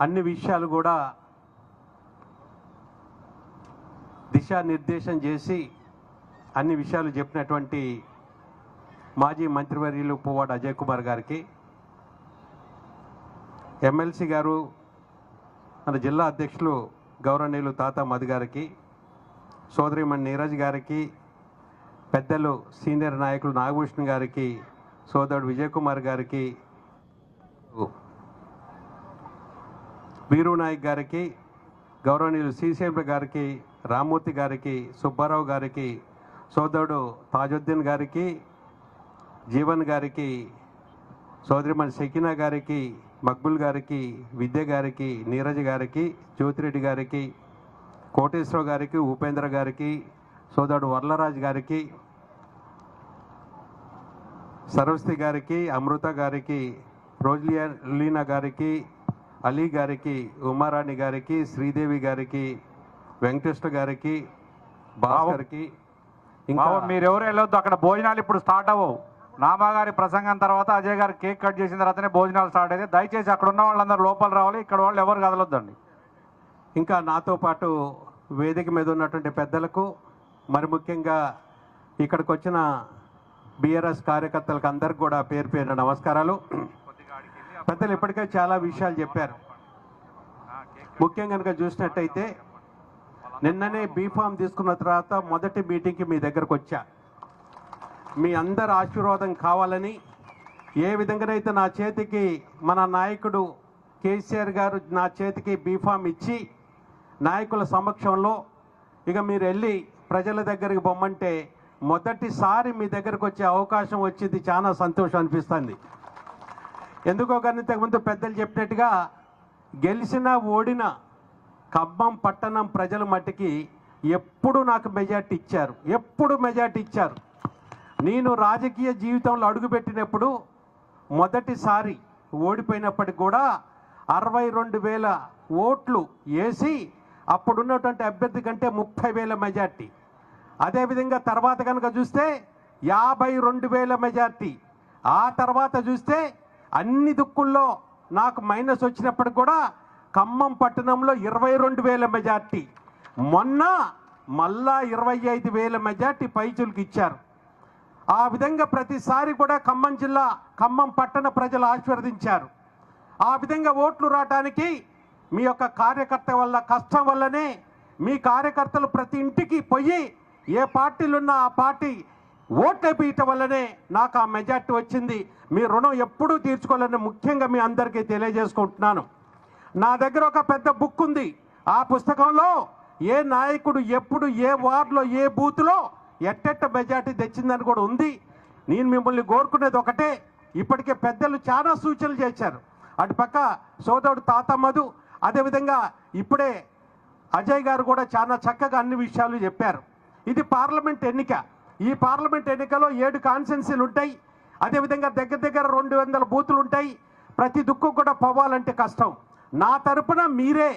అన్ని విషయాలు కూడా దిశానిర్దేశం చేసి అన్ని విషయాలు చెప్పినటువంటి మాజీ మంత్రివర్యులు పువ్వాడ అజయ్ కుమార్ గారికి, ఎమ్మెల్సీ గారు, మన జిల్లా అధ్యక్షులు గౌరవనీయులు తాత మధు గారికి, సోదరిమణి నీరజ్ గారికి, పెద్దలు సీనియర్ నాయకులు నాగభూషణ్ గారికి, సోదరుడు విజయ్ కుమార్ గారికి, వీరు నాయక్ గారికి, గౌరవనీయులు శ్రీశైల గారికి, రామ్మూర్తి గారికి, సుబ్బారావు గారికి, సోదరుడు తాజుద్దీన్ గారికి, జీవన్ గారికి, సోదరిమణి షకీనా గారికి, మక్బుల్ గారికి, విద్య గారికి, నీరజ్ గారికి, జ్యోతిరెడ్డి గారికి, కోటేశ్వరరావు గారికి, ఉపేంద్ర గారికి, సోదరుడు వర్లరాజ్ గారికి, సరస్వతి గారికి, అమృత గారికి, రోజలీనా గారికి, అలీ గారికి, ఉమారాణి గారికి, శ్రీదేవి గారికి, వెంకటేశ్వర గారికి, బావగారికి, ఇంకా మీరెవరు వెళ్ళొద్దు, అక్కడ భోజనాలు ఇప్పుడు స్టార్ట్ అవ్వవు. నామాగారి ప్రసంగం తర్వాత అజయ్ గారు కేక్ కట్ చేసిన తర్వాతనే భోజనాలు స్టార్ట్ అయితే దయచేసి అక్కడ ఉన్న వాళ్ళందరూ లోపల రావాలి, ఇక్కడ వాళ్ళు ఎవరు కదలొద్దండి. ఇంకా నాతో పాటు వేదిక మీద ఉన్నటువంటి పెద్దలకు, మరి ముఖ్యంగా ఇక్కడికి వచ్చిన బీఆర్ఎస్ కార్యకర్తలకు అందరికి కూడా పేరు పేరున నమస్కారాలు. పెద్దలు ఇప్పటికే చాలా విషయాలు చెప్పారు. ముఖ్యంగా కనుక చూసినట్టయితే నిన్ననే బీఫామ్ తీసుకున్న తర్వాత మొదటి మీటింగ్కి మీ దగ్గరకు వచ్చా. మీ అందరి ఆశీర్వాదం కావాలని, ఏ విధంగానైతే నా చేతికి మన నాయకుడు కేసీఆర్ గారు నా చేతికి బీఫామ్ ఇచ్చి నాయకుల సమక్షంలో ఇక మీరు వెళ్ళి ప్రజల దగ్గరికి పొమ్మంటే మొదటిసారి మీ దగ్గరకు వచ్చే అవకాశం వచ్చింది. చాలా సంతోషం అనిపిస్తుంది. ఎందుకో కానీ ఇంతకుముందు పెద్దలు చెప్పినట్టుగా గెలిచినా ఓడినా ఖమ్మం పట్టణం ప్రజల మట్టికి ఎప్పుడు నాకు మెజార్టీ ఇచ్చారు, ఎప్పుడు మెజార్టీ ఇచ్చారు. నేను రాజకీయ జీవితంలో అడుగుపెట్టినప్పుడు మొదటిసారి ఓడిపోయినప్పటికి కూడా 62,000 ఓట్లు వేసి అప్పుడున్నటువంటి అభ్యర్థి కంటే 30,000 మెజార్టీ. అదేవిధంగా తర్వాత కనుక చూస్తే 52,000 మెజార్టీ. ఆ తర్వాత చూస్తే అన్ని దిక్కుల్లో నాకు మైనస్ వచ్చినప్పటికి కూడా ఖమ్మం పట్టణంలో 22,000 మెజార్టీ. మొన్న మళ్ళా 25,000 మెజార్టీ పైచులకు ఇచ్చారు. ఆ విధంగా ప్రతిసారి కూడా ఖమ్మం జిల్లా, ఖమ్మం పట్టణ ప్రజలు ఆశీర్వదించారు. ఆ విధంగా ఓట్లు రావడానికి మీ యొక్క కార్యకర్త వల్ల, కష్టం వల్లనే మీ కార్యకర్తలు ప్రతి ఇంటికి పోయి ఏ పార్టీలు ఉన్నా ఆ పార్టీ ఓట్లు వేయటం వల్లనే నాకు ఆ మెజార్టీ వచ్చింది. మీ రుణం ఎప్పుడూ తీర్చుకోవాలని ముఖ్యంగా మీ అందరికీ తెలియజేసుకుంటున్నాను. నా దగ్గర ఒక పెద్ద బుక్ ఉంది. ఆ పుస్తకంలో ఏ నాయకుడు ఎప్పుడు ఏ వార్డులో ఏ బూత్లో ఎట్టెట్ట మెజార్టీ తెచ్చిందని కూడా ఉంది. నేను మిమ్మల్ని కోరుకునేది ఒకటే, ఇప్పటికే పెద్దలు చాలా సూచనలు చేశారు. అటు పక్క సోదరుడు తాత మధు, అదేవిధంగా ఇప్పుడే అజయ్ గారు కూడా చాలా చక్కగా అన్ని విషయాలు చెప్పారు. ఇది పార్లమెంట్ ఎన్నిక. ఈ పార్లమెంట్ ఎన్నికలో 7 కాన్స్టిట్యున్సీలు ఉంటాయి. అదేవిధంగా దగ్గర దగ్గర 200 బూతులు ఉంటాయి. ప్రతి దుక్కు కూడా పోవాలంటే కష్టం. నా తరపున మీరే,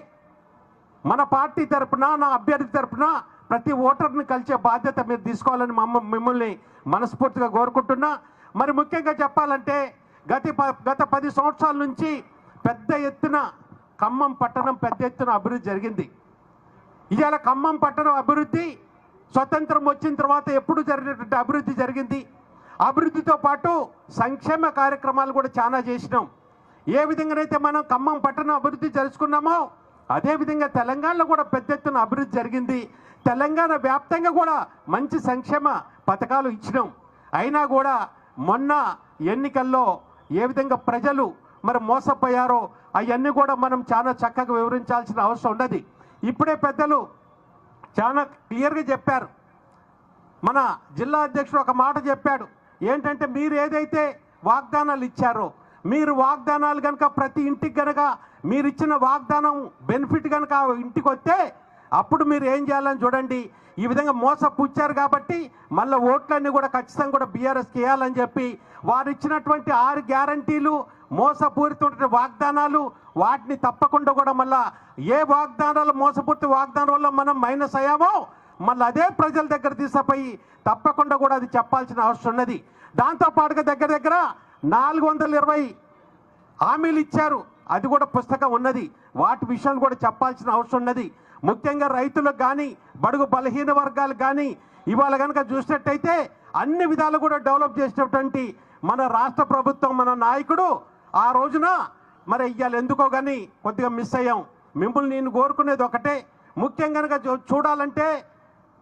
మన పార్టీ తరపున, నా అభ్యర్థి తరపున ప్రతి ఓటర్ని కలిసే బాధ్యత మీరు తీసుకోవాలని మిమ్మల్ని మనస్ఫూర్తిగా కోరుకుంటున్నా. మరి ముఖ్యంగా చెప్పాలంటే గత 10 సంవత్సరాల నుంచి పెద్ద ఎత్తున ఖమ్మం పట్టణం పెద్ద ఎత్తున అభివృద్ధి జరిగింది. ఇవాళ ఖమ్మం పట్టణం అభివృద్ధి స్వతంత్రం వచ్చిన తర్వాత ఎప్పుడు జరిగినటువంటి అభివృద్ధి జరిగింది. అభివృద్ధితో పాటు సంక్షేమ కార్యక్రమాలు కూడా చాలా చేసినాం. ఏ విధంగానైతే మనం ఖమ్మం పట్టణం అభివృద్ధి చేసుకున్నామో అదేవిధంగా తెలంగాణలో కూడా పెద్ద ఎత్తున అభివృద్ధి జరిగింది. తెలంగాణ వ్యాప్తంగా కూడా మంచి సంక్షేమ పథకాలు ఇచ్చినాం. అయినా కూడా మొన్న ఎన్నికల్లో ఏ విధంగా ప్రజలు మరి మోసపోయారో అవన్నీ కూడా మనం చాలా చక్కగా వివరించాల్సిన అవసరం ఉన్నది. ఇప్పుడే పెద్దలు చాలా క్లియర్గా చెప్పారు. మన జిల్లా అధ్యక్షుడు ఒక మాట చెప్పాడు. ఏంటంటే మీరు ఏదైతే వాగ్దానాలు ఇచ్చారో, మీరు వాగ్దానాలు కనుక ప్రతి ఇంటికి కనుక మీరు ఇచ్చిన వాగ్దానం బెనిఫిట్ కనుక ఇంటికి వస్తే అప్పుడు మీరు ఏం చేయాలని చూడండి. ఈ విధంగా మోసపుచ్చారు కాబట్టి మళ్ళీ ఓట్లన్నీ కూడా ఖచ్చితంగా కూడా బీఆర్ఎస్కి వేయాలని చెప్పి వారు ఇచ్చినటువంటి 6 గ్యారంటీలు, మోసపూరిత వాగ్దానాలు, వాటిని తప్పకుండా కూడా మళ్ళా ఏ వాగ్దానాలు మోసపూరిత వాగ్దానం వల్ల మనం మైనస్ అయ్యామో మళ్ళీ అదే ప్రజల దగ్గర తీసుకుపోయి తప్పకుండా కూడా అది చెప్పాల్సిన అవసరం ఉన్నది. దాంతోపాటుగా దగ్గర దగ్గర 420 హామీలు ఇచ్చారు. అది కూడా పుస్తకం ఉన్నది. వాటి విషయాలు కూడా చెప్పాల్సిన అవసరం ఉన్నది. ముఖ్యంగా రైతులకు కానీ బడుగు బలహీన వర్గాలకు కానీ ఇవాళ కనుక చూసినట్టయితే అన్ని విధాలు కూడా డెవలప్ చేసినటువంటి మన రాష్ట్ర ప్రభుత్వం, మన నాయకుడు ఆ రోజున మరి ఇవాళ ఎందుకో కానీ కొద్దిగా మిస్ అయ్యాం. మిమ్మల్ని నేను కోరుకునేది ఒకటే, ముఖ్యంగా కనుక చూడాలంటే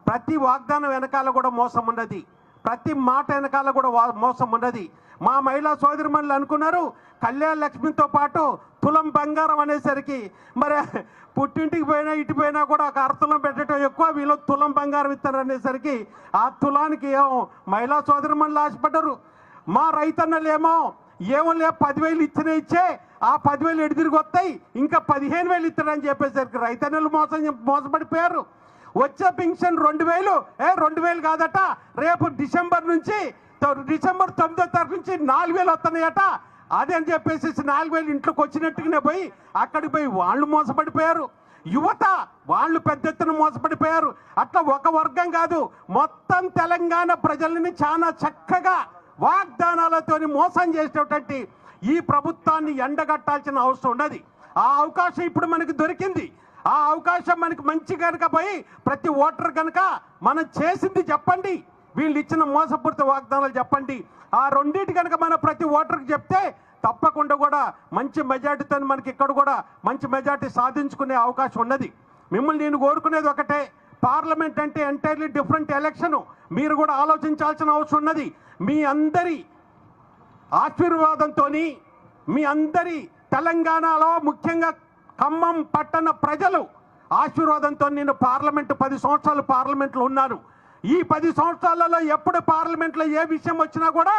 ప్రతి వాగ్దానం వెనకాల కూడా మోసం ఉన్నది, ప్రతి మాట వెనకాల కూడా మోసం ఉన్నది. మా మహిళా సోదరిమణులు అనుకున్నారు కళ్యాణ లక్ష్మితో పాటు తులం బంగారం అనేసరికి మరి పుట్టింటికి పోయినా ఇటు పోయినా కూడా ఒక అర్థం పెట్టడం ఎక్కువ, వీళ్ళు తులం బంగారం ఇస్తారు అనేసరికి ఆ తులానికి ఏమో మహిళా సోదరిమణులు ఆశపడ్డారు. మా రైతన్నలేమో ఏమో 10,000 ఇచ్చే ఆ 10,000 ఎటు తిరిగి వస్తాయి, ఇంకా 15,000 ఇస్తారని చెప్పేసరికి రైతన్నలు మోసపడిపోయారు. వచ్చే పెన్షన్ 2,000 2,000 కాదట, రేపు డిసెంబర్ 9వ తారీఖు నుంచి 4,000 వస్తున్నాయట. అదే అని చెప్పేసి 4,000 ఇంట్లోకి వచ్చినట్టుగానే పోయి అక్కడికి పోయి వాళ్ళు మోసపడిపోయారు. యువత వాళ్ళు పెద్ద ఎత్తున మోసపడిపోయారు. అట్లా ఒక వర్గం కాదు, మొత్తం తెలంగాణ ప్రజలని చాలా చక్కగా వాగ్దానాలతోని మోసం చేసేటువంటి ఈ ప్రభుత్వాన్ని ఎండగట్టాల్సిన అవసరం ఉన్నది. ఆ అవకాశం ఇప్పుడు మనకి దొరికింది. ఆ అవకాశం మనకి మంచి కనుక పోయి ప్రతి ఓటర్ కనుక మనం చేసింది చెప్పండి, వీళ్ళు ఇచ్చిన మోసపూరిత వాగ్దానాలు చెప్పండి. ఆ రెండింటి కనుక మనం ప్రతి ఓటర్కి చెప్తే తప్పకుండా కూడా మంచి మెజార్టీతో మనకి ఇక్కడ కూడా మంచి మెజార్టీ సాధించుకునే అవకాశం ఉన్నది. మిమ్మల్ని నేను కోరుకునేది ఒకటే, పార్లమెంట్ అంటే ఎంటైర్లీ డిఫరెంట్ ఎలక్షన్. మీరు కూడా ఆలోచించాల్సిన అవసరం ఉన్నది. మీ అందరి ఆశీర్వాదంతో, మీ అందరి తెలంగాణలో ముఖ్యంగా ఖమ్మం పట్టణ ప్రజలు ఆశీర్వాదంతో నేను 10 సంవత్సరాలు పార్లమెంట్లో ఉన్నాను. ఈ 10 సంవత్సరాలలో ఎప్పుడు పార్లమెంట్లో ఏ విషయం వచ్చినా కూడా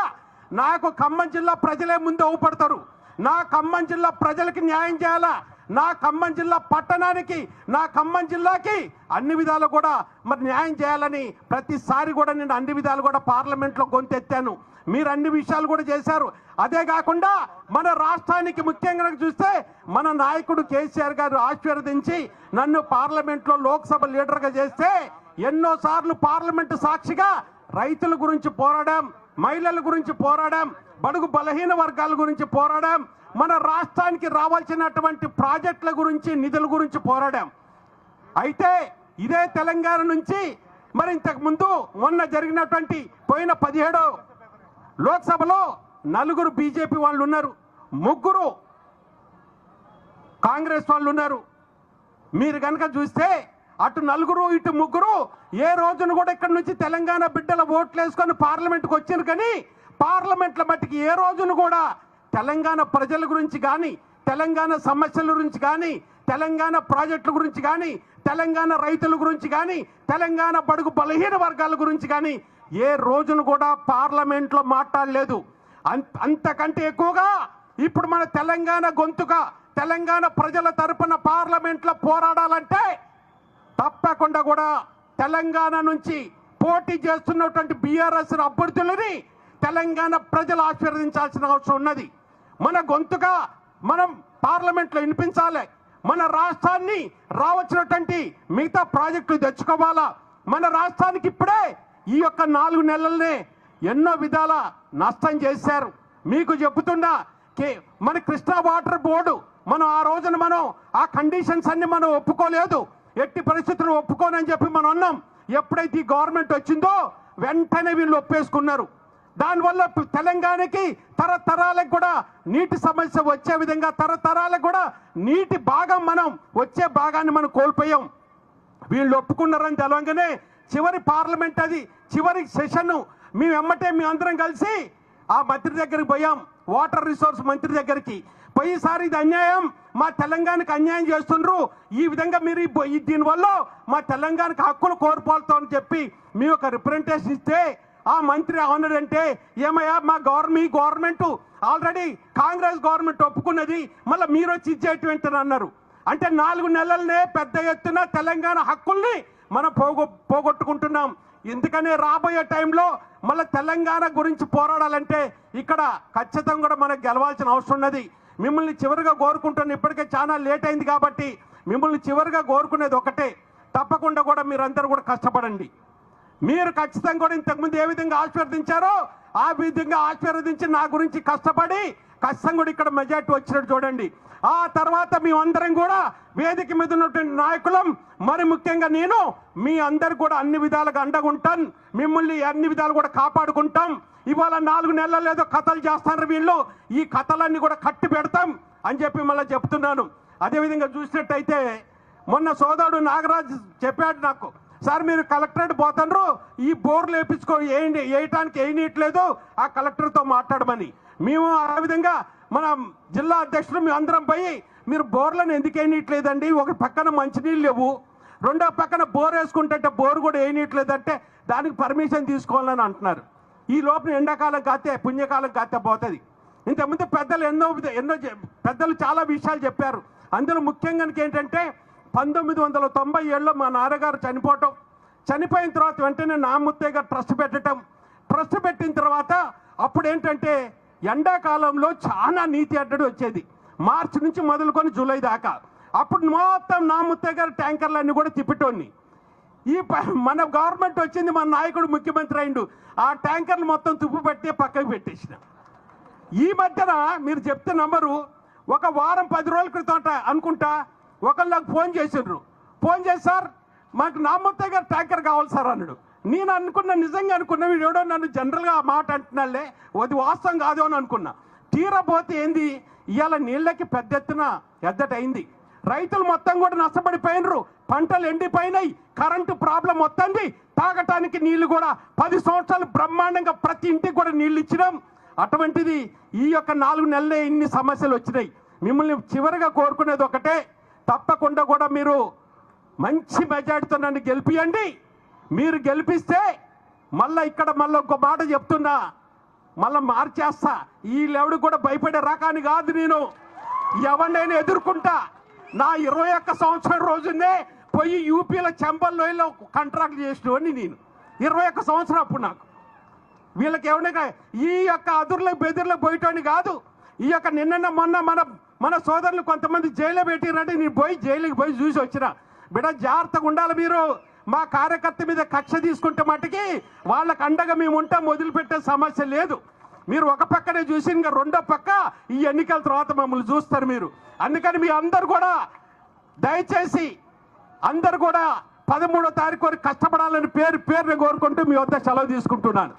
నాకు ఖమ్మం జిల్లా ప్రజలే ముందు అవుపడతారు. నా ఖమ్మం జిల్లా ప్రజలకి న్యాయం చేయాలా, నా ఖమ్మం జిల్లా పట్టణానికి, నా ఖమ్మం జిల్లాకి అన్ని విధాలు కూడా మరి న్యాయం చేయాలని ప్రతిసారి కూడా నేను అన్ని విధాలు కూడా పార్లమెంట్లో గొంతెత్తాను. మీరు అన్ని విషయాలు కూడా చేశారు. అదే కాకుండా మన రాష్ట్రానికి ముఖ్యంగా చూస్తే మన నాయకుడు కేసీఆర్ గారు ఆశీర్వదించి నన్ను పార్లమెంట్లో లోక్సభ లీడర్గా చేస్తే ఎన్నోసార్లు పార్లమెంటు సాక్షిగా రైతుల గురించి పోరాడాం, మహిళల గురించి పోరాడాం, బడుగు బలహీన వర్గాల గురించి పోరాడాం, మన రాష్ట్రానికి రావాల్సినటువంటి ప్రాజెక్టుల గురించి, నిధుల గురించి పోరాడాం. అయితే ఇదే తెలంగాణ నుంచి మరి ఇంతకు ముందు మొన్న జరిగినటువంటి పోయిన 17వ లోక్సభలో 4 బీజేపీ వాళ్ళు ఉన్నారు, 3 కాంగ్రెస్ వాళ్ళు ఉన్నారు. మీరు కనుక చూస్తే అటు 4 ఇటు 3 ఏ రోజున కూడా ఇక్కడ నుంచి తెలంగాణ బిడ్డల ఓట్లు వేసుకొని పార్లమెంట్కి వచ్చారు. కానీ పార్లమెంట్ల మట్టికి ఏ రోజున కూడా తెలంగాణ ప్రజల గురించి కానీ, తెలంగాణ సమస్యల గురించి కానీ, తెలంగాణ ప్రాజెక్టుల గురించి కానీ, తెలంగాణ రైతుల గురించి కానీ, తెలంగాణ బడుగు బలహీన వర్గాల గురించి కానీ ఏ రోజున కూడా పార్లమెంట్లో మాట్లాడలేదు. అంతకంటే ఎక్కువగా ఇప్పుడు మన తెలంగాణ గొంతుగా తెలంగాణ ప్రజల తరపున పార్లమెంట్లో పోరాడాలంటే తప్పకుండా కూడా తెలంగాణ నుంచి పోటీ చేస్తున్నటువంటి బీఆర్ఎస్ అభ్యర్థులని తెలంగాణ ప్రజలు ఆశీర్వదించాల్సిన అవసరం ఉన్నది. మన గొంతుగా మనం పార్లమెంట్లో వినిపించాలి. మన రాష్ట్రాన్ని రావచ్చినటువంటి మిగతా ప్రాజెక్టులు తెచ్చుకోవాలా. మన రాష్ట్రానికి ఇప్పుడే ఈ యొక్క 4 నెలలనే ఎన్నో విధాల నష్టం చేశారు. మీకు చెబుతున్నా మన కృష్ణా వాటర్ బోర్డు మనం ఆ రోజున మనం ఆ కండిషన్స్ అన్ని మనం ఒప్పుకోలేదు, ఎట్టి పరిస్థితులు ఒప్పుకోనని చెప్పి మనం అన్నాం. ఎప్పుడైతే ఈ గవర్నమెంట్ వచ్చిందో వెంటనే వీళ్ళు ఒప్పేసుకున్నారు. దానివల్ల తెలంగాణకి తరతరాలకు కూడా నీటి సమస్య వచ్చే విధంగా, తరతరాలకు కూడా నీటి భాగం మనం వచ్చే భాగాన్ని మనం కోల్పోయాం. వీళ్ళు ఒప్పుకున్నారని తెలవగానే చివరి పార్లమెంట్ అది చివరి సెషన్ మేము ఎమ్మటే మీ అందరం కలిసి ఆ మంత్రి దగ్గరికి పోయాం, వాటర్ రిసోర్స్ మంత్రి దగ్గరికి పోయిసారి ఇది అన్యాయం, మా తెలంగాణకు అన్యాయం చేస్తుండ్రు, ఈ విధంగా మీరు దీనివల్ల మా తెలంగాణకు హక్కులు కోల్పోతామని చెప్పి మీ యొక్క రిప్రజెంటేషన్ ఇస్తే ఆ మంత్రి ఏమన్నాడంటే, ఏమయ్యా మా గవర్నమెంట్ ఆల్రెడీ కాంగ్రెస్ గవర్నమెంట్ ఒప్పుకున్నది, మళ్ళీ మీరు వచ్చి ఇచ్చేటువంటి అన్నారు. అంటే 4 నెలలనే పెద్ద ఎత్తున తెలంగాణ హక్కుల్ని మనం పోగొట్టుకుంటున్నాం. ఎందుకనే రాబోయే టైంలో మళ్ళీ తెలంగాణ గురించి పోరాడాలంటే ఇక్కడ ఖచ్చితంగా కూడా మనకు గెలవాల్సిన అవసరం ఉన్నది. మిమ్మల్ని చివరిగా కోరుకుంటున్నాను, ఇప్పటికే చాలా లేట్ అయింది కాబట్టి మిమ్మల్ని చివరిగా కోరుకునేది ఒకటే, తప్పకుండా కూడా మీరందరూ కూడా కష్టపడండి. మీరు ఖచ్చితంగా కూడా ఇంతకుముందు ఏ విధంగా ఆశీర్వదించారో ఆ విధంగా ఆశీర్వదించి నా గురించి కష్టపడి ఖచ్చితంగా కూడా ఇక్కడ మెజార్టీ వచ్చినట్టు చూడండి. ఆ తర్వాత మేమందరం కూడా వేదిక మీద ఉన్నటువంటి నాయకులం, మరి ముఖ్యంగా నేను మీ అందరు కూడా అన్ని విధాలుగా అండగుంటాను, మిమ్మల్ని అన్ని విధాలు కూడా కాపాడుకుంటాం. ఇవాళ 4 నెలలు ఏదో కథలు చేస్తున్నారు వీళ్ళు, ఈ కథలన్నీ కూడా కట్టి పెడతాం అని చెప్పి మళ్ళీ చెప్తున్నాను. అదేవిధంగా చూసినట్టయితే మొన్న సోదరుడు నాగరాజు చెప్పాడు నాకు, సార్ మీరు కలెక్టరేట్ పోతారు, ఈ బోర్లు వేయటానికి వేయనీయట్లేదు, ఆ కలెక్టర్తో మాట్లాడమని. మేము ఆ విధంగా మన జిల్లా అధ్యక్షులు మేము అందరం పోయి, మీరు బోర్లను ఎందుకు వేయనీయట్లేదండి, ఒక పక్కన మంచినీళ్ళు లేవు, రెండో పక్కన బోర్ వేసుకుంటే బోర్ కూడా వేయనీయట్లేదంటే దానికి పర్మిషన్ తీసుకోవాలని అంటున్నారు. ఈ లోపల ఎండాకాలం కాస్తే పుణ్యకాలం కాస్తే పోతుంది. ఇంతకుముందు పెద్దలు ఎన్నో పెద్దలు చాలా విషయాలు చెప్పారు. అందులో ముఖ్యంగా ఏంటంటే 1997లో మా నాన్నగారు చనిపోయిన తర్వాత వెంటనే నా ముత్తయ్య గారు ట్రస్ట్ పెట్టిన తర్వాత అప్పుడు ఏంటంటే ఎండాకాలంలో చాలా నీటి అడ్డడి వచ్చేది, మార్చి నుంచి మొదలుకొని జూలై దాకా. అప్పుడు మొత్తం నా ముత్తయ్య గారు ట్యాంకర్లన్నీ కూడా తిప్పటోని. మన గవర్నమెంట్ వచ్చింది, మన నాయకుడు ముఖ్యమంత్రి అయిండు, ఆ ట్యాంకర్లు మొత్తం తుప్పు పెట్టి పక్కకు పెట్టేసిన. ఈ మధ్యన మీరు చెప్తే నమ్మరు, ఒక వారం 10 రోజుల క్రితం అనుకుంటా ఒకళ్ళు నాకు ఫోన్ చేసి సార్ మాకు నా ముత్తయ్య గారు ట్యాంకర్ కావాలి సార్ అన్నాడు. నేను అనుకున్నా, నిజంగా అనుకున్నా వీడు ఎవడో నన్ను జనరల్గా ఆ మాట అంటున్నాళ్ళే, అది వాస్తవం కాదు అని అనుకున్నా. తీరపోతే ఏంది, ఇవాళ నీళ్ళకి పెద్ద ఎత్తున ఎద్దటైంది, రైతులు మొత్తం కూడా నష్టపడిపోయినరు, పంటలు ఎండిపోయినాయి, కరెంటు ప్రాబ్లం వస్తుంది, తాగటానికి నీళ్లు కూడా 10 సంవత్సరాలు బ్రహ్మాండంగా ప్రతి ఇంటికి కూడా నీళ్ళు ఇచ్చినాం. అటువంటిది ఈ యొక్క 4 నెలలే ఇన్ని సమస్యలు వచ్చినాయి. మిమ్మల్ని చివరిగా కోరుకునేది ఒకటే, తప్పకుండా కూడా మీరు మంచి మెజార్టీతో నన్ను గెలిపియండి. మీరు గెలిపిస్తే మళ్ళీ ఇక్కడ ఒక మాట చెప్తున్నా, మళ్ళీ మార్చేస్తా. ఈ లెవెడు కూడా భయపడే రకాన్ని కాదు, నేను ఎవరినైనా ఎదుర్కొంటా. నా 21 సంవత్సరం రోజునే పోయి యూపీలో చెంబల్లోయలో కాంట్రాక్ట్ చేసినవని నేను 21 సంవత్సరం అప్పుడు నాకు. వీళ్ళకి ఏమైనా ఈ యొక్క అదుర్లకు బెదిర్లకు పోయేటోని కాదు. ఈ యొక్క మొన్న మన సోదరులు కొంతమంది జైల్లో పెట్టిరంటే నేను జైలుకి పోయి చూసి వచ్చిన. బిడ్డ జాగ్రత్తగా ఉండాలి మీరు. మా కార్యకర్త మీద కక్ష తీసుకుంటే మట్టుకి వాళ్ళకి అండగా మేము ఉంటాం, వదిలిపెట్టే సమస్య లేదు. మీరు ఒక పక్కనే చూసి ఇంకా రెండో పక్క ఈ ఎన్నికల తర్వాత మమ్మల్ని చూస్తారు మీరు. అందుకని మీ అందరు కూడా దయచేసి అందరు కూడా 13వ తారీఖు వరకు కష్టపడాలని పేరుని కోరుకుంటూ మీ వద్ద సెలవు తీసుకుంటున్నాను.